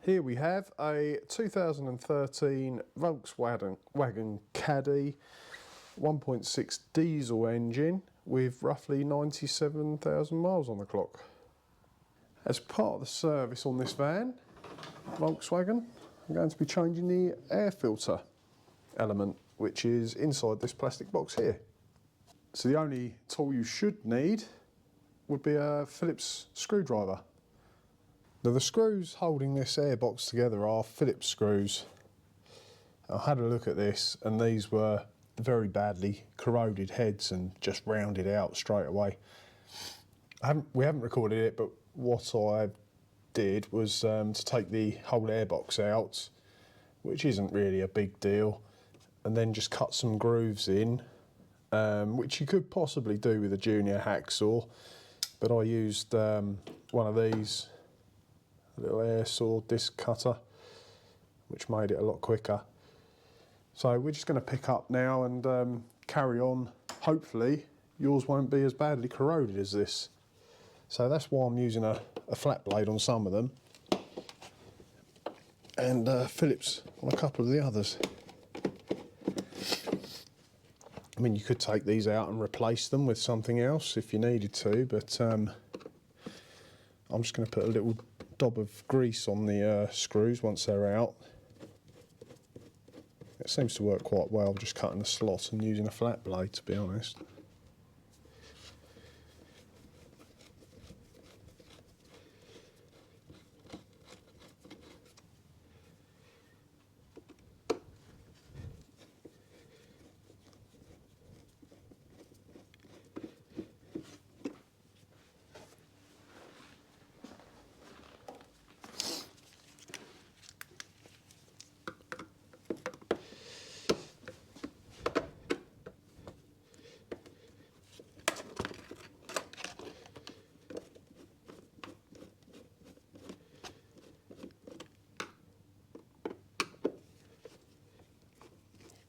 Here we have a 2013 Volkswagen Caddy 1.6 diesel engine with roughly 97,000 miles on the clock. As part of the service on this van, Volkswagen, I'm going to be changing the air filter element, which is inside this plastic box here. So the only tool you should need would be a Phillips screwdriver. Now the screws holding this airbox together are Phillips screws. I had a look at this and these were very badly corroded heads and just rounded out straight away. We haven't recorded it, but what I did was to take the whole airbox out, which isn't really a big deal, and then just cut some grooves in, which you could possibly do with a junior hacksaw, but I used one of these, a little air saw disc cutter, which made it a lot quicker. So we're just going to pick up now and carry on. Hopefully yours won't be as badly corroded as this. So that's why I'm using a flat blade on some of them and Phillips on a couple of the others. I mean, you could take these out and replace them with something else if you needed to, but I'm just going to put a little dab of grease on the screws once they're out. It seems to work quite well, just cutting the slot and using a flat blade, to be honest.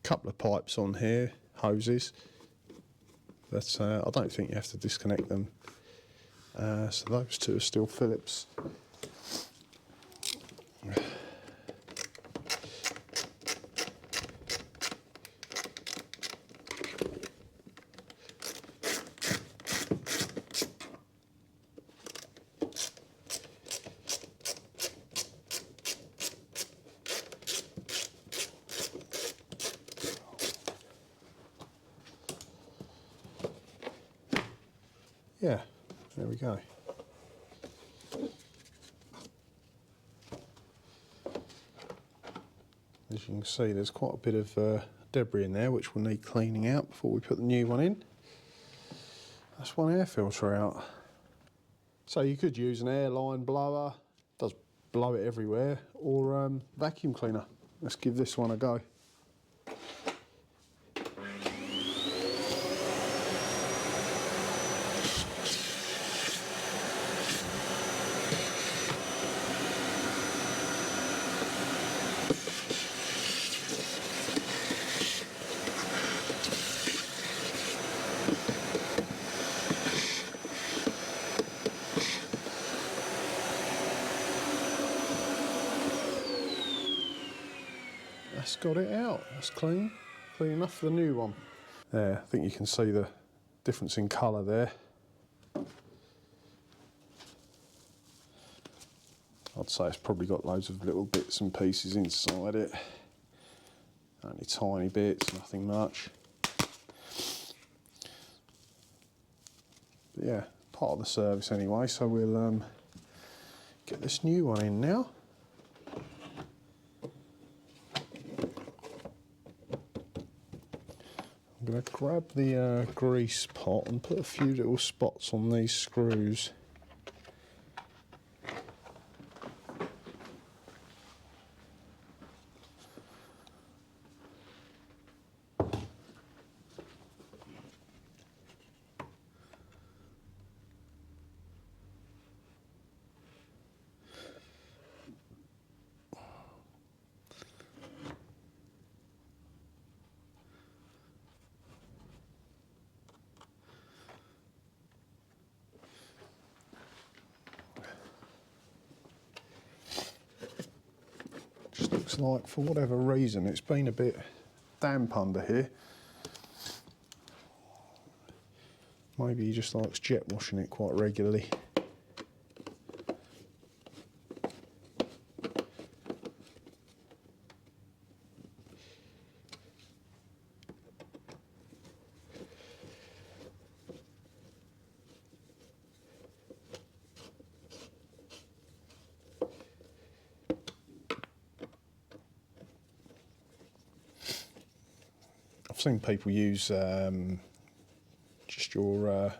Couple of pipes on here, hoses, but I don't think you have to disconnect them. So those two are still Phillips. Yeah, there we go. As you can see, there's quite a bit of debris in there which will need cleaning out before we put the new one in. That's one air filter out. So you could use an airline blower, it does blow it everywhere, or vacuum cleaner. Let's give this one a go. That's got it out, that's clean. Clean enough for the new one. There, I think you can see the difference in colour there. I'd say it's probably got loads of little bits and pieces inside it. Only tiny bits, nothing much. But yeah, part of the service anyway, so we'll get this new one in now. I'm going to grab the grease pot and put a few little spots on these screws. looks like, for whatever reason, it's been a bit damp under here. Maybe he just likes jet washing it quite regularly. I've seen people use just your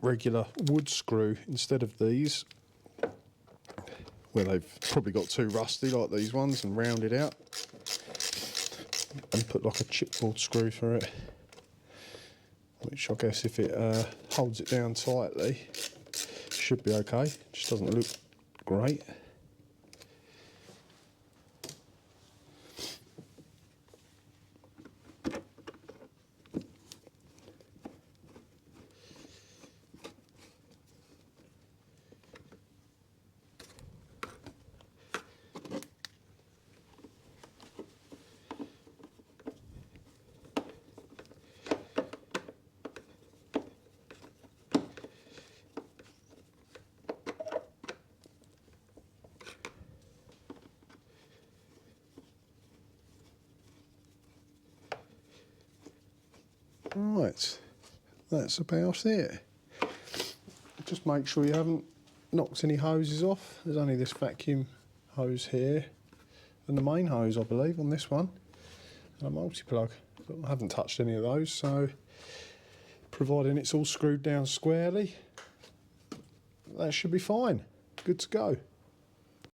regular wood screw instead of these, where they've probably got too rusty like these ones and rounded out, and put like a chipboard screw for it, which I guess if it holds it down tightly should be okay. Just doesn't look great. Right, that's about it. Just make sure you haven't knocked any hoses off. There's only this vacuum hose here and the main hose, I believe, on this one, and a multi-plug. But I haven't touched any of those, so providing it's all screwed down squarely, that should be fine. Good to go.